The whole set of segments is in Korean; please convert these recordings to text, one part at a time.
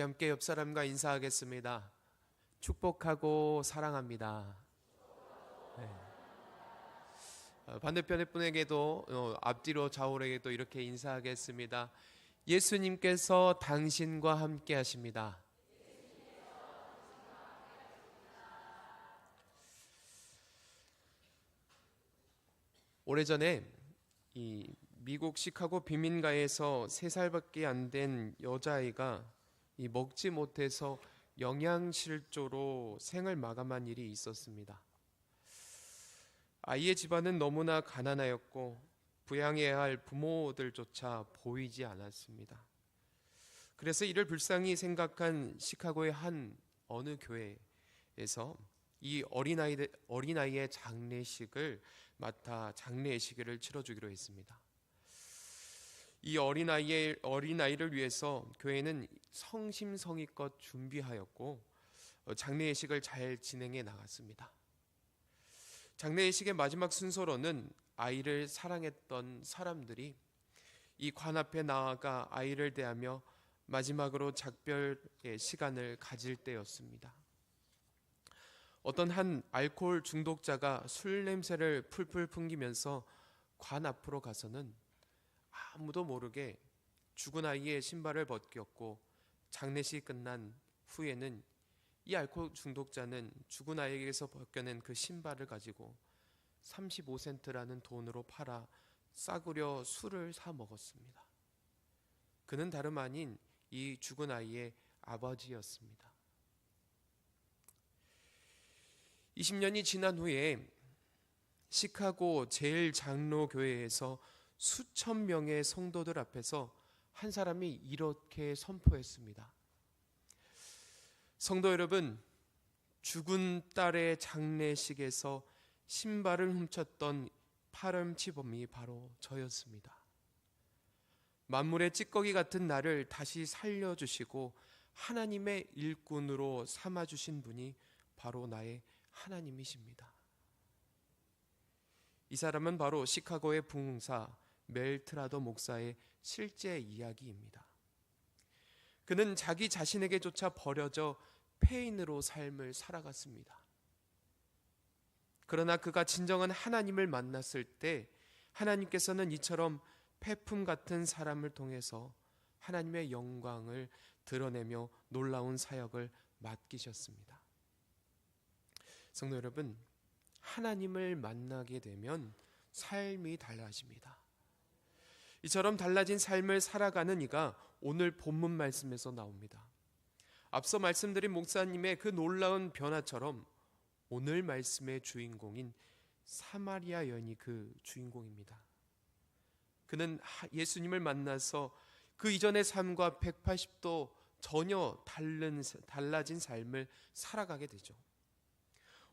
함께 옆 사람과 인사하겠습니다. 축복하고 사랑합니다. 네. 반대편의 분에게도 앞뒤로 좌우에게도 이렇게 인사하겠습니다. 예수님께서 당신과 함께 하십니다. 오래전에 이 미국 시카고 빈민가에서 3살밖에 안 된 여자아이가 먹지 못해서 영양실조로 생을 마감한 일이 있었습니다. 아이의 집안은 너무나 가난하였고 부양해야 할 부모들조차 보이지 않았습니다. 그래서 이를 불쌍히 생각한 시카고의 한 어느 교회에서 이 어린아이의 장례식을 맡아 장례식을 치러주기로 했습니다. 이 어린아이를 위해서 교회는 성심성의껏 준비하였고 장례식을 잘 진행해 나갔습니다. 장례식의 마지막 순서로는 아이를 사랑했던 사람들이 이 관 앞에 나아가 아이를 대하며 마지막으로 작별의 시간을 가질 때였습니다. 어떤 한 알코올 중독자가 술 냄새를 풀풀 풍기면서 관 앞으로 가서는 아무도 모르게 죽은 아이의 신발을 벗겼고, 장례식이 끝난 후에는 이 알코올 중독자는 죽은 아이에게서 벗겨낸 그 신발을 가지고 35센트라는 돈으로 팔아 싸구려 술을 사 먹었습니다. 그는 다름 아닌 이 죽은 아이의 아버지였습니다. 20년이 지난 후에 시카고 제일장로교회에서 수천 명의 성도들 앞에서 한 사람이 이렇게 선포했습니다. 성도 여러분, 죽은 딸의 장례식에서 신발을 훔쳤던 파렴치범이 바로 저였습니다. 만물의 찌꺼기 같은 나를 다시 살려주시고 하나님의 일꾼으로 삼아주신 분이 바로 나의 하나님이십니다. 이 사람은 바로 시카고의 부흥사 멜트라더 목사의 실제 이야기입니다. 그는 자기 자신에게조차 버려져 폐인으로 삶을 살아갔습니다. 그러나 그가 진정한 하나님을 만났을 때 하나님께서는 이처럼 폐품 같은 사람을 통해서 하나님의 영광을 드러내며 놀라운 사역을 맡기셨습니다. 성도 여러분, 하나님을 만나게 되면 삶이 달라집니다. 이처럼 달라진 삶을 살아가는 이가 오늘 본문 말씀에서 나옵니다. 앞서 말씀드린 목사님의 그 놀라운 변화처럼 오늘 말씀의 주인공인 사마리아 여인이 그 주인공입니다. 그는 예수님을 만나서 그 이전의 삶과 180도 전혀 달라진 삶을 살아가게 되죠.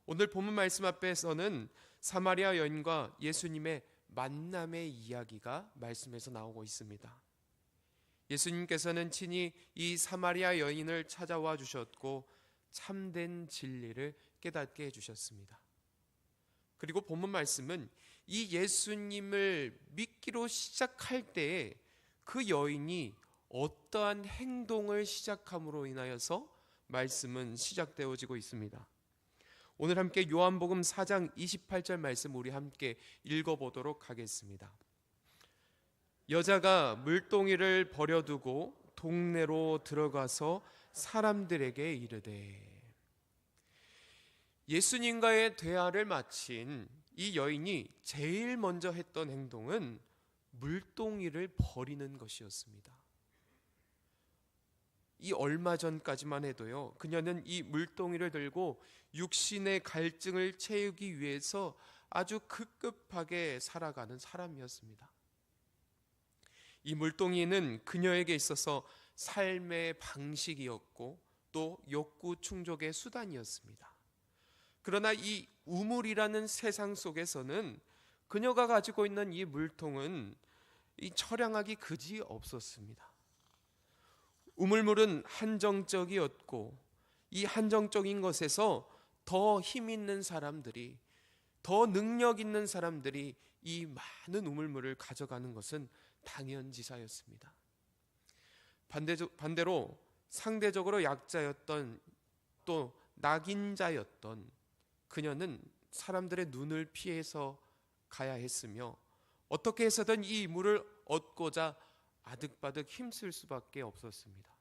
오늘 본문 말씀 앞에서는 사마리아 여인과 예수님의 만남의 이야기가 말씀에서 나오고 있습니다. 예수님께서는 친히 이 사마리아 여인을 찾아와 주셨고 참된 진리를 깨닫게 해주셨습니다. 그리고 본문 말씀은 이 예수님을 믿기로 시작할 때에 그 여인이 어떠한 행동을 시작함으로 인하여서 말씀은 시작되어지고 있습니다. 오늘 함께 요한복음 4장 28절 말씀 우리 함께 읽어보도록 하겠습니다. 여자가 물동이를 버려두고 동네로 들어가서 사람들에게 이르되. 예수님과의 대화를 마친 이 여인이 제일 먼저 했던 행동은 물동이를 버리는 것이었습니다. 이 얼마 전까지만 해도요, 그녀는 이 물동이를 들고 육신의 갈증을 채우기 위해서 아주 급급하게 살아가는 사람이었습니다. 이 물동이는 그녀에게 있어서 삶의 방식이었고 또 욕구 충족의 수단이었습니다. 그러나 이 우물이라는 세상 속에서는 그녀가 가지고 있는 이 물통은 이 처량하기 그지 없었습니다. 우물물은 한정적이었고 이 한정적인 것에서 더 힘 있는 사람들이, 더 능력 있는 사람들이 이 많은 우물물을 가져가는 것은 당연지사였습니다. 반대로 상대적으로 약자였던, 또 낙인자였던 그녀는 사람들의 눈을 피해서 가야 했으며 어떻게 해서든 이 물을 얻고자 아득바득 힘쓸 수밖에 없었습니다.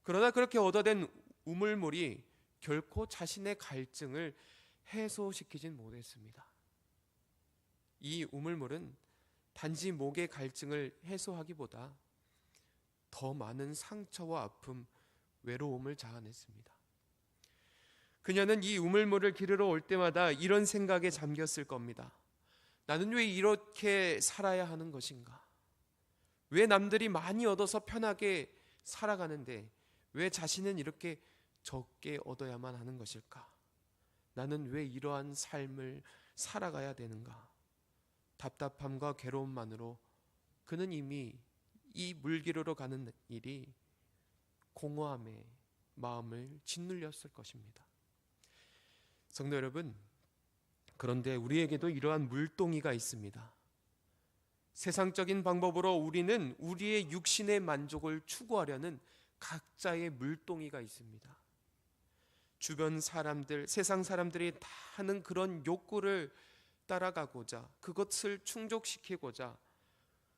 그러나 그렇게 얻어낸 우물물이 결코 자신의 갈증을 해소시키진 못했습니다. 이 우물물은 단지 목의 갈증을 해소하기보다 더 많은 상처와 아픔, 외로움을 자아냈습니다. 그녀는 이 우물물을 기르러 올 때마다 이런 생각에 잠겼을 겁니다. 나는 왜 이렇게 살아야 하는 것인가? 왜 남들이 많이 얻어서 편하게 살아가는데 왜 자신은 이렇게 적게 얻어야만 하는 것일까? 나는 왜 이러한 삶을 살아가야 되는가? 답답함과 괴로움만으로 그는 이미 이 물기르러 가는 일이 공허함에 마음을 짓눌렸을 것입니다. 성도 여러분, 그런데 우리에게도 이러한 물동이가 있습니다. 세상적인 방법으로 우리는 우리의 육신의 만족을 추구하려는 각자의 물동이가 있습니다. 주변 사람들, 세상 사람들이 다 하는 그런 욕구를 따라가고자, 그것을 충족시키고자,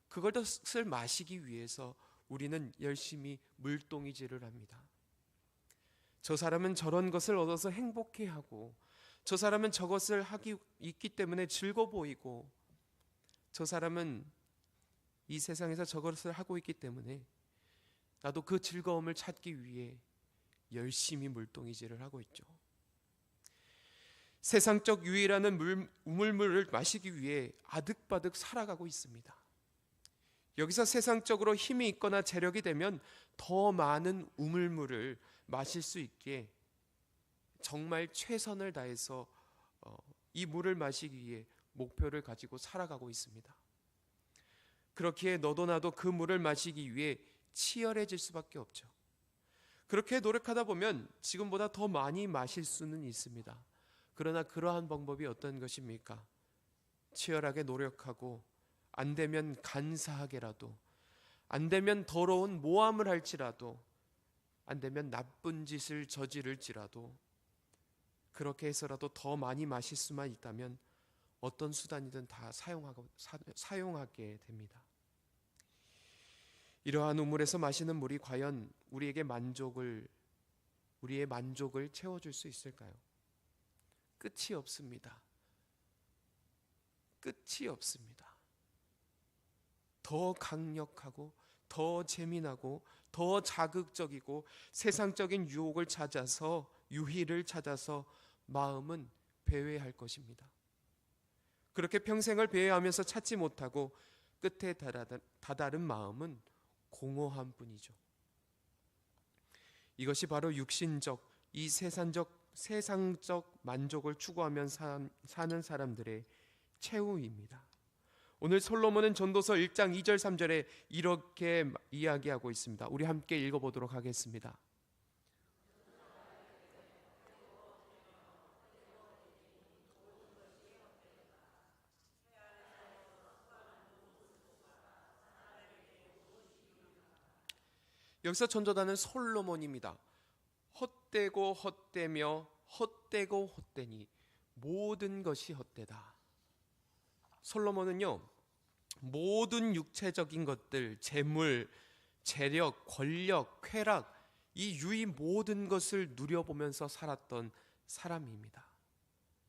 그것을 마시기 위해서 우리는 열심히 물동이질을 합니다. 저 사람은 저런 것을 얻어서 행복해하고, 저 사람은 저것을 하기 있기 때문에 즐거워 보이고, 저 사람은 이 세상에서 저것을 하고 있기 때문에 나도 그 즐거움을 찾기 위해 열심히 물동이질을 하고 있죠. 세상적 유의라는 우물물을 마시기 위해 아득바득 살아가고 있습니다. 여기서 세상적으로 힘이 있거나 재력이 되면 더 많은 우물물을 마실 수 있게 정말 최선을 다해서 이 물을 마시기 위해 목표를 가지고 살아가고 있습니다. 그렇기에 너도 나도 그 물을 마시기 위해 치열해질 수밖에 없죠. 그렇게 노력하다 보면 지금보다 더 많이 마실 수는 있습니다. 그러나 그러한 방법이 어떤 것입니까? 치열하게 노력하고 안 되면 간사하게라도, 안 되면 더러운 모함을 할지라도, 안 되면 나쁜 짓을 저지를지라도 그렇게 해서라도 더 많이 마실 수만 있다면 어떤 수단이든 다 사용하게 됩니다. 이러한 우물에서 마시는 물이 과연 우리의 만족을 채워줄 수 있을까요? 끝이 없습니다. 끝이 없습니다. 더 강력하고 더 재미나고 더 자극적이고 세상적인 유희를 찾아서 마음은 배회할 것입니다. 그렇게 평생을 배회하면서 찾지 못하고 끝에 다다른 마음은 공허함 뿐이죠. 이것이 바로 육신적, 이 세상적 만족을 추구하며 사는 사람들의 최후입니다. 오늘 솔로몬은 전도서 1장 2절 3절에 이렇게 이야기하고 있습니다. 우리 함께 읽어보도록 하겠습니다. 여기서 전도자는 솔로몬입니다. 헛되고 헛되며 헛되고 헛되니 모든 것이 헛되다. 솔로몬은요, 모든 육체적인 것들, 재물, 재력, 권력, 쾌락, 이 유의 모든 것을 누려보면서 살았던 사람입니다.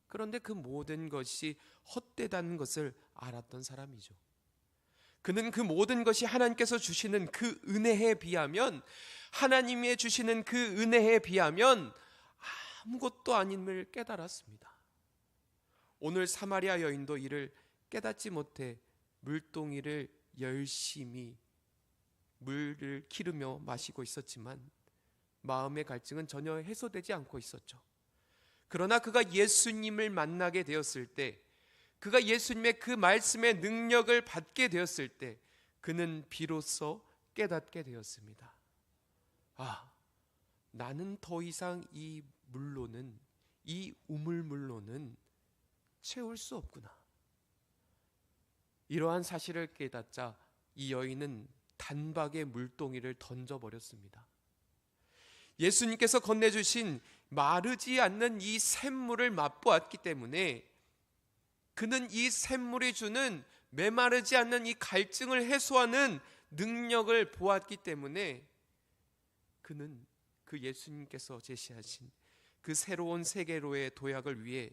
그런데 그 모든 것이 헛되다는 것을 알았던 사람이죠. 그는 그 모든 것이 하나님께서 주시는 그 은혜에 비하면, 하나님이 주시는 그 은혜에 비하면 아무것도 아님을 깨달았습니다. 오늘 사마리아 여인도 이를 깨닫지 못해 물동이를 열심히 물을 기르며 마시고 있었지만 마음의 갈증은 전혀 해소되지 않고 있었죠. 그러나 그가 예수님을 만나게 되었을 때, 그가 예수님의 그 말씀의 능력을 받게 되었을 때 그는 비로소 깨닫게 되었습니다. 아, 나는 더 이상 이 우물물로는 채울 수 없구나. 이러한 사실을 깨닫자 이 여인은 단박에 물동이를 던져버렸습니다. 예수님께서 건네주신 마르지 않는 이 샘물을 맛보았기 때문에 그는 이 샘물이 주는 메마르지 않는 이 갈증을 해소하는 능력을 보았기 때문에 그는 그 예수님께서 제시하신 그 새로운 세계로의 도약을 위해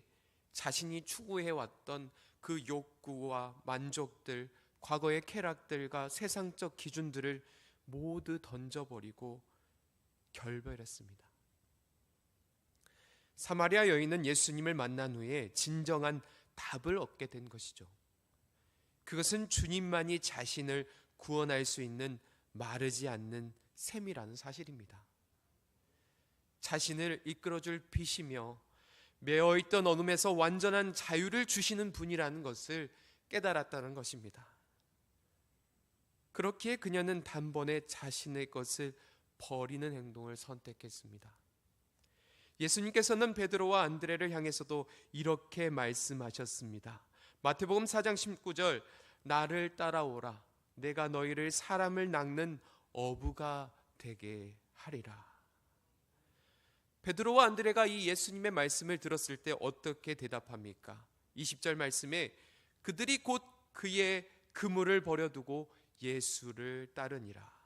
자신이 추구해왔던 그 욕구와 만족들, 과거의 쾌락들과 세상적 기준들을 모두 던져버리고 결별했습니다. 사마리아 여인은 예수님을 만난 후에 진정한 답을 얻게 된 것이죠. 그것은 주님만이 자신을 구원할 수 있는 마르지 않는 샘이라는 사실입니다. 자신을 이끌어줄 빛이며 매어있던 어둠에서 완전한 자유를 주시는 분이라는 것을 깨달았다는 것입니다. 그렇기에 그녀는 단번에 자신의 것을 버리는 행동을 선택했습니다. 예수님께서는 베드로와 안드레를 향해서도 이렇게 말씀하셨습니다. 마태복음 4장 19절, 나를 따라오라. 내가 너희를 사람을 낚는 어부가 되게 하리라. 베드로와 안드레가 이 예수님의 말씀을 들었을 때 어떻게 대답합니까? 20절 말씀에 그들이 곧 그의 그물을 버려두고 예수를 따르니라.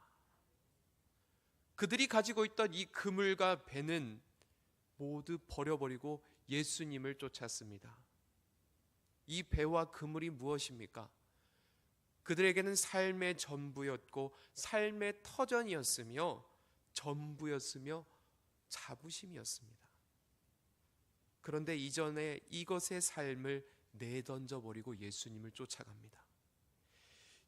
그들이 가지고 있던 이 그물과 배는 모두 버려버리고 예수님을 쫓았습니다. 이 배와 그물이 무엇입니까? 그들에게는 삶의 전부였고 삶의 터전이었으며 전부였으며 자부심이었습니다. 그런데 이전에 이것의 삶을 내던져버리고 예수님을 쫓아갑니다.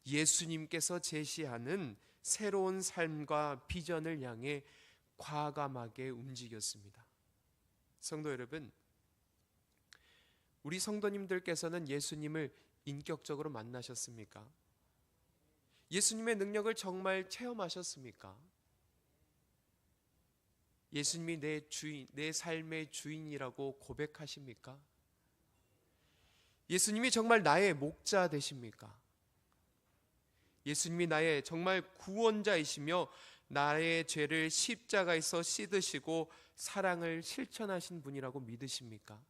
예수님께서 제시하는 새로운 삶과 비전을 향해 과감하게 움직였습니다. 성도 여러분, 우리 성도님들께서는 예수님을 인격적으로 만나셨습니까? 예수님의 능력을 정말 체험하셨습니까? 예수님이 내 주인, 내 삶의 주인이라고 고백하십니까? 예수님이 정말 나의 목자 되십니까? 예수님이 나의 정말 구원자이시며 나의 죄를 십자가에서 씻으시고 사랑을 실천하신 분이라고 믿으십니까?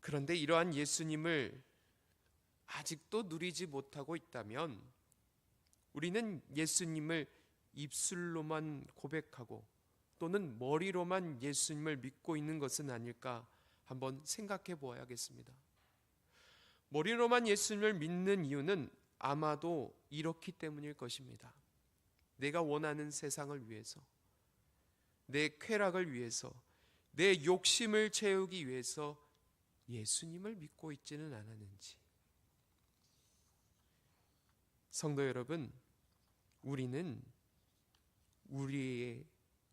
그런데 이러한 예수님을 아직도 누리지 못하고 있다면 우리는 예수님을 입술로만 고백하고 또는 머리로만 예수님을 믿고 있는 것은 아닐까 한번 생각해 보아야겠습니다. 머리로만 예수님을 믿는 이유는 아마도 이렇기 때문일 것입니다. 내가 원하는 세상을 위해서, 내 쾌락을 위해서, 내 욕심을 채우기 위해서 예수님을 믿고 있지는 않았는지. 성도 여러분, 우리는 우리의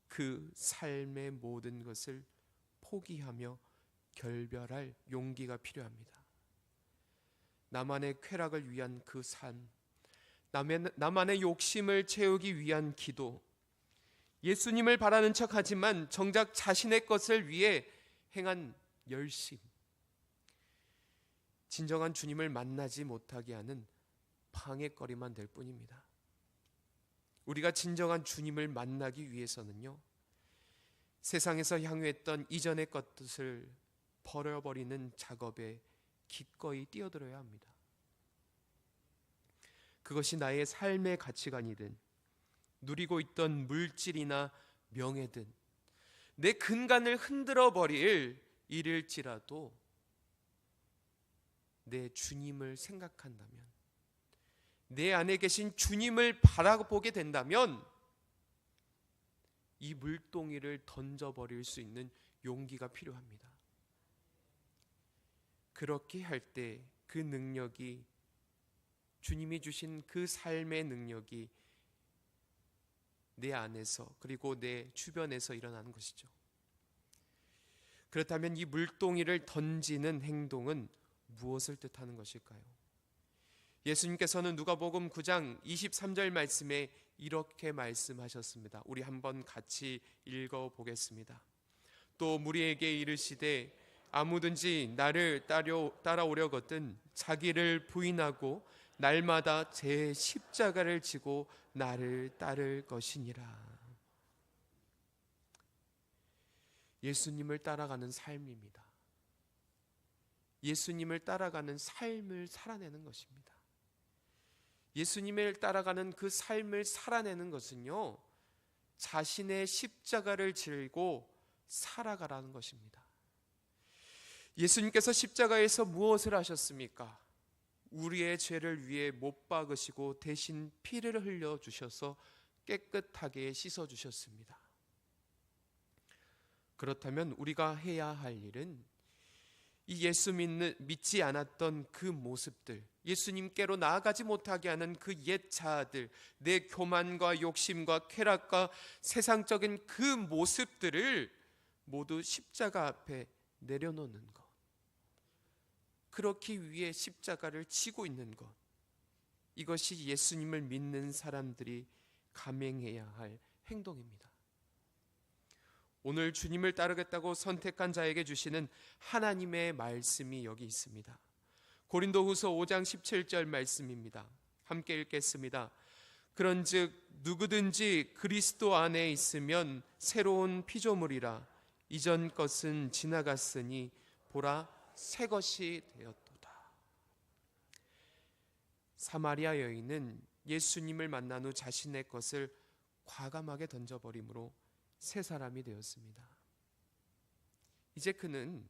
그 삶의 모든 것을 포기하며 결별할 용기가 필요합니다. 나만의 쾌락을 위한 그 삶, 나만의 욕심을 채우기 위한 기도, 예수님을 바라는 척하지만 정작 자신의 것을 위해 행한 열심, 진정한 주님을 만나지 못하게 하는 방해거리만 될 뿐입니다. 우리가 진정한 주님을 만나기 위해서는요, 세상에서 향유했던 이전의 것을 버려버리는 작업에 기꺼이 뛰어들어야 합니다. 그것이 나의 삶의 가치관이든 누리고 있던 물질이나 명예든 내 근간을 흔들어 버릴 일일지라도 내 주님을 생각한다면, 내 안에 계신 주님을 바라보게 된다면 이 물동이를 던져버릴 수 있는 용기가 필요합니다. 그렇게 할 때 그 능력이, 주님이 주신 그 삶의 능력이 내 안에서 그리고 내 주변에서 일어나는 것이죠. 그렇다면 이 물동이를 던지는 행동은 무엇을 뜻하는 것일까요? 예수님께서는 누가복음 9장 23절 말씀에 이렇게 말씀하셨습니다. 우리 한번 같이 읽어보겠습니다. 또 무리에게 이르시되 아무든지 나를 따라오려거든 자기를 부인하고 날마다 제 십자가를 지고 나를 따를 것이니라. 예수님을 따라가는 삶입니다. 예수님을 따라가는 삶을 살아내는 것입니다. 예수님을 따라가는 그 삶을 살아내는 것은요, 자신의 십자가를 지고 살아가라는 것입니다. 예수님께서 십자가에서 무엇을 하셨습니까? 우리의 죄를 위해 못 박으시고 대신 피를 흘려 주셔서 깨끗하게 씻어 주셨습니다. 그렇다면 우리가 해야 할 일은 이 예수 믿지 않았던 그 모습들, 예수님께로 나아가지 못하게 하는 그 옛 자아들, 내 교만과 욕심과 쾌락과 세상적인 그 모습들을 모두 십자가 앞에 내려놓는 것, 그렇기 위해 십자가를 지고 있는 것, 이것이 예수님을 믿는 사람들이 감행해야 할 행동입니다. 오늘 주님을 따르겠다고 선택한 자에게 주시는 하나님의 말씀이 여기 있습니다. 고린도후서 5장 17절 말씀입니다. 함께 읽겠습니다. 그런즉 누구든지 그리스도 안에 있으면 새로운 피조물이라, 이전 것은 지나갔으니 보라 새 것이 되었도다. 사마리아 여인은 예수님을 만난 후 자신의 것을 과감하게 던져버림으로 새 사람이 되었습니다. 이제 그는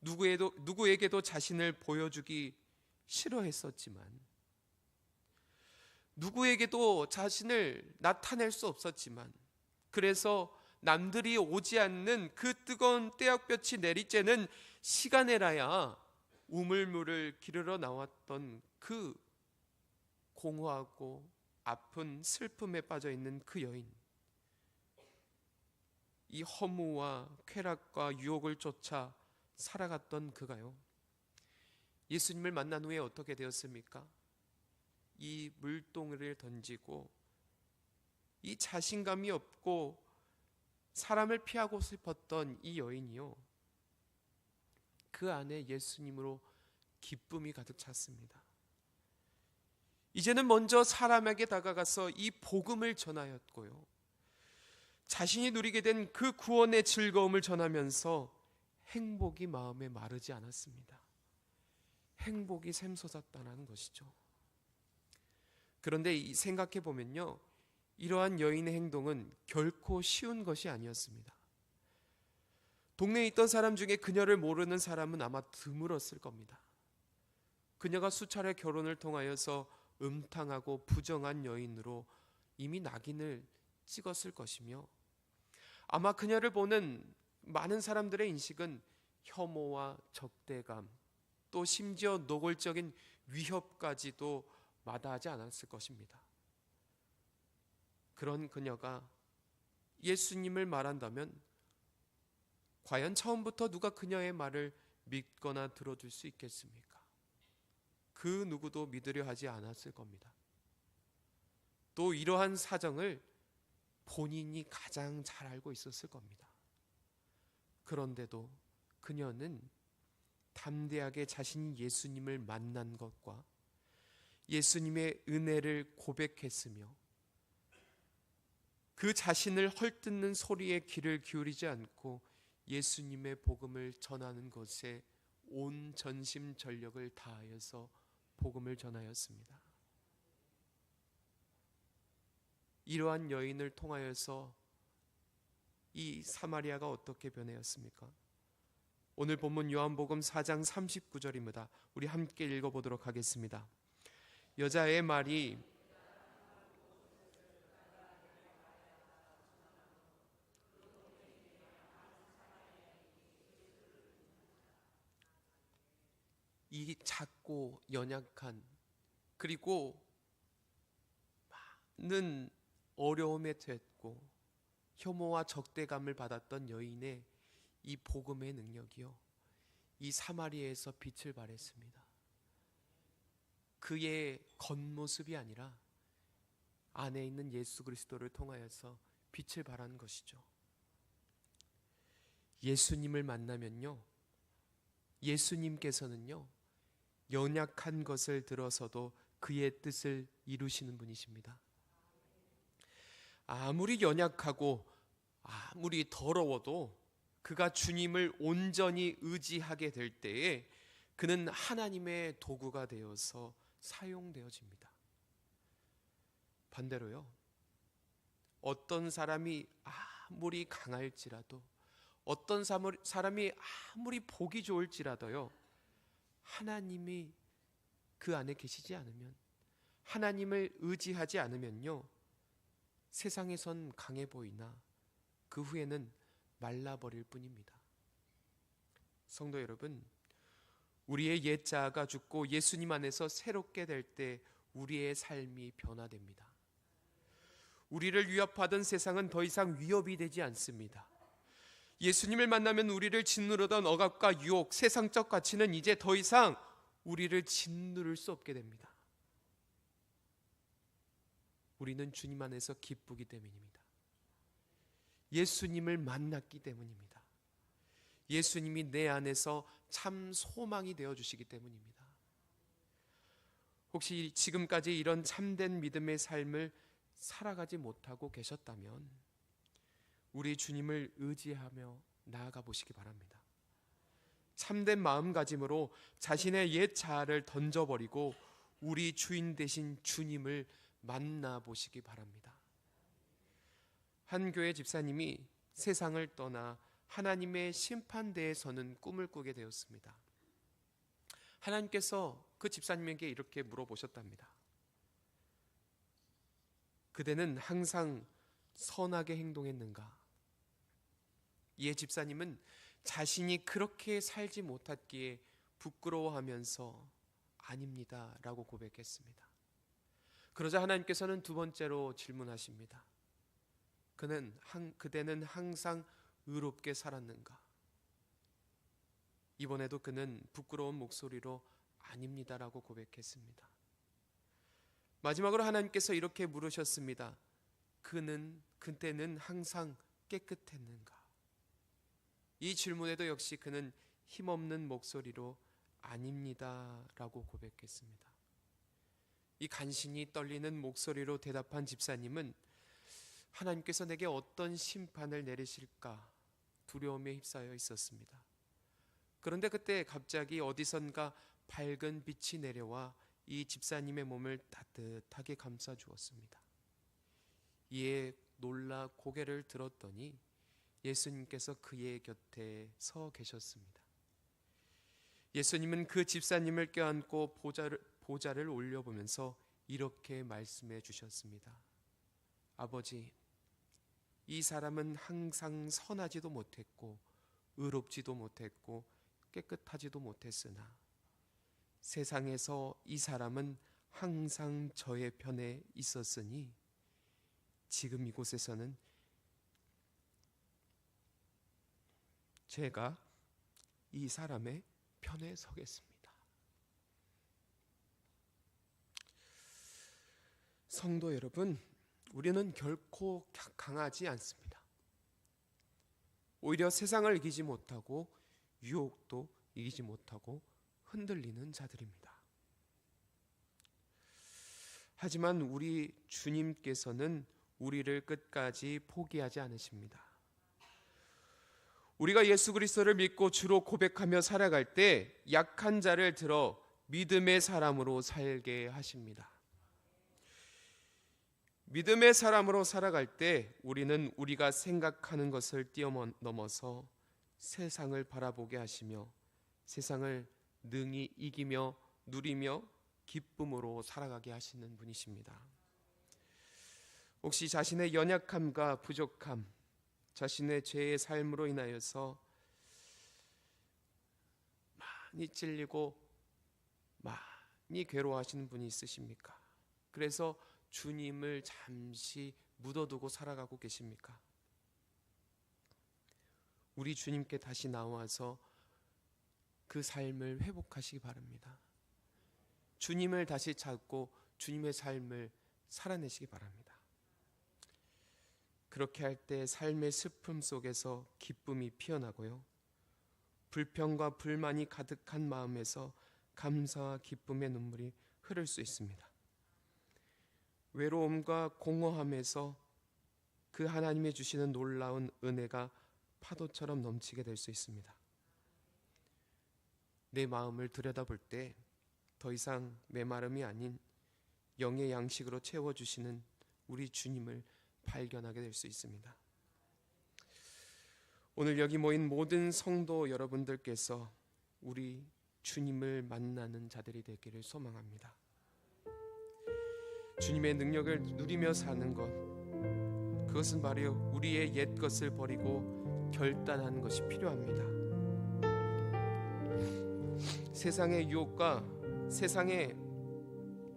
누구에게도 자신을 보여주기 싫어했었지만, 누구에게도 자신을 나타낼 수 없었지만, 그래서 남들이 오지 않는 그 뜨거운 떼약볕이 내리쬐는 시간에라야 우물물을 기르러 나왔던 그 공허하고 아픈 슬픔에 빠져 있는 그 여인, 이 허무와 쾌락과 유혹을 쫓아 살아갔던 그가요, 예수님을 만난 후에 어떻게 되었습니까? 이 물동이를 던지고 이 자신감이 없고 사람을 피하고 싶었던 이 여인이요, 그 안에 예수님으로 기쁨이 가득 찼습니다. 이제는 먼저 사람에게 다가가서 이 복음을 전하였고요, 자신이 누리게 된 그 구원의 즐거움을 전하면서 행복이 마음에 마르지 않았습니다. 행복이 샘솟았다는 것이죠. 그런데 생각해 보면요, 이러한 여인의 행동은 결코 쉬운 것이 아니었습니다. 동네에 있던 사람 중에 그녀를 모르는 사람은 아마 드물었을 겁니다. 그녀가 수차례 결혼을 통하여서 음탕하고 부정한 여인으로 이미 낙인을 찍었을 것이며, 아마 그녀를 보는 많은 사람들의 인식은 혐오와 적대감, 또 심지어 노골적인 위협까지도 마다하지 않았을 것입니다. 그런 그녀가 예수님을 말한다면 과연 처음부터 누가 그녀의 말을 믿거나 들어줄 수 있겠습니까? 그 누구도 믿으려 하지 않았을 겁니다. 또 이러한 사정을 본인이 가장 잘 알고 있었을 겁니다. 그런데도 그녀는 담대하게 자신이 예수님을 만난 것과 예수님의 은혜를 고백했으며, 그 자신을 헐뜯는 소리에 귀를 기울이지 않고 예수님의 복음을 전하는 것에 온 전심 전력을 다하여서 복음을 전하였습니다. 이러한 여인을 통하여서 이 사마리아가 어떻게 변하였습니까? 오늘 본문 요한복음 4장 39절입니다. 우리 함께 읽어보도록 하겠습니다. 여자의 말이 이 작고 연약한, 그리고 많은 어려움에 됐고 혐오와 적대감을 받았던 여인의 이 복음의 능력이요, 이 사마리아에서 빛을 발했습니다. 그의 겉모습이 아니라 안에 있는 예수 그리스도를 통하여서 빛을 발한 것이죠. 예수님을 만나면요, 예수님께서는요, 연약한 것을 들어서도 그의 뜻을 이루시는 분이십니다. 아무리 연약하고 아무리 더러워도 그가 주님을 온전히 의지하게 될 때에 그는 하나님의 도구가 되어서 사용되어집니다. 반대로요, 어떤 사람이 아무리 강할지라도, 어떤 사람이 아무리 보기 좋을지라도요, 하나님이 그 안에 계시지 않으면, 하나님을 의지하지 않으면요, 세상에선 강해 보이나 그 후에는 말라버릴 뿐입니다. 성도 여러분, 우리의 옛 자아가 죽고 예수님 안에서 새롭게 될 때 우리의 삶이 변화됩니다. 우리를 위협하던 세상은 더 이상 위협이 되지 않습니다. 예수님을 만나면 우리를 짓누르던 억압과 유혹, 세상적 가치는 이제 더 이상 우리를 짓누를 수 없게 됩니다. 우리는 주님 안에서 기쁘기 때문입니다. 예수님을 만났기 때문입니다. 예수님이 내 안에서 참 소망이 되어주시기 때문입니다. 혹시 지금까지 이런 참된 믿음의 삶을 살아가지 못하고 계셨다면 우리 주님을 의지하며 나아가 보시기 바랍니다. 참된 마음가짐으로 자신의 옛 자아를 던져버리고 우리 주인 되신 주님을 만나보시기 바랍니다. 한 교회 집사님이 세상을 떠나 하나님의 심판대에 서는 꿈을 꾸게 되었습니다. 하나님께서 그 집사님에게 이렇게 물어보셨답니다. 그대는 항상 선하게 행동했는가? 이에 집사님은 자신이 그렇게 살지 못했기에 부끄러워하면서 아닙니다 라고 고백했습니다. 그러자 하나님께서는 두 번째로 질문하십니다. 그대는 항상 의롭게 살았는가? 이번에도 그는 부끄러운 목소리로 아닙니다라고 고백했습니다. 마지막으로 하나님께서 이렇게 물으셨습니다. 그때는 항상 깨끗했는가? 이 질문에도 역시 그는 힘없는 목소리로 아닙니다라고 고백했습니다. 이 간신히 떨리는 목소리로 대답한 집사님은 하나님께서 내게 어떤 심판을 내리실까 두려움에 휩싸여 있었습니다. 그런데 그때 갑자기 어디선가 밝은 빛이 내려와 이 집사님의 몸을 따뜻하게 감싸 주었습니다. 이에 놀라 고개를 들었더니 예수님께서 그의 곁에 서 계셨습니다. 예수님은 그 집사님을 껴안고 보좌를 올려보면서 이렇게 말씀해 주셨습니다. 아버지, 이 사람은 항상 선하지도 못했고 의롭지도 못했고 깨끗하지도 못했으나 세상에서 이 사람은 항상 저의 편에 있었으니 지금 이곳에서는 제가 이 사람의 편에 서겠습니다. 성도 여러분, 우리는 결코 강하지 않습니다. 오히려 세상을 이기지 못하고 유혹도 이기지 못하고 흔들리는 자들입니다. 하지만 우리 주님께서는 우리를 끝까지 포기하지 않으십니다. 우리가 예수 그리스도를 믿고 주로 고백하며 살아갈 때 약한 자를 들어 믿음의 사람으로 살게 하십니다. 믿음의 사람으로 살아갈 때 우리는 우리가 생각하는 것을 뛰어넘어서 세상을 바라보게 하시며 세상을 능히 이기며 누리며 기쁨으로 살아가게 하시는 분이십니다. 혹시 자신의 연약함과 부족함, 자신의 죄의 삶으로 인하여서 많이 찔리고 많이 괴로워하시는 분이 있으십니까? 그래서 주님을 잠시 묻어두고 살아가고 계십니까? 우리 주님께 다시 나와서 그 삶을 회복하시기 바랍니다. 주님을 다시 찾고 주님의 삶을 살아내시기 바랍니다. 그렇게 할 때 삶의 슬픔 속에서 기쁨이 피어나고요, 불평과 불만이 가득한 마음에서 감사와 기쁨의 눈물이 흐를 수 있습니다. 외로움과 공허함에서 그 하나님이 주시는 놀라운 은혜가 파도처럼 넘치게 될 수 있습니다. 내 마음을 들여다볼 때 더 이상 메마름이 아닌 영의 양식으로 채워주시는 우리 주님을 발견하게 될 수 있습니다. 오늘 여기 모인 모든 성도 여러분들께서 우리 주님을 만나는 자들이 되기를 소망합니다. 주님의 능력을 누리며 사는 것, 그것은 바로 우리의 옛 것을 버리고 결단하는 것이 필요합니다. 세상의 유혹과 세상의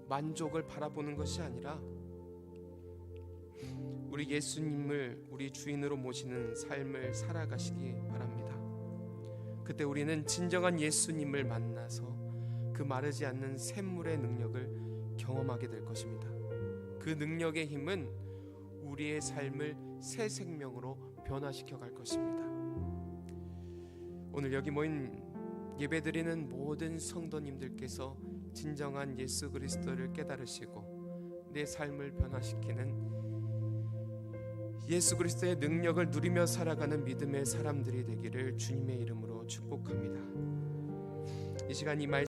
만족을 바라보는 것이 아니라 우리 예수님을 우리 주인으로 모시는 삶을 살아가시기 바랍니다. 그때 우리는 진정한 예수님을 만나서 그 마르지 않는 샘물의 능력을 경험하게 될 것입니다. 그 능력의 힘은 우리의 삶을 새 생명으로 변화시켜 갈 것입니다. 오늘 여기 모인 예배드리는 모든 성도님들께서 진정한 예수 그리스도를 깨달으시고 내 삶을 변화시키는 예수 그리스도의 능력을 누리며 살아가는 믿음의 사람들이 되기를 주님의 이름으로 축복합니다. 이 시간 이 말씀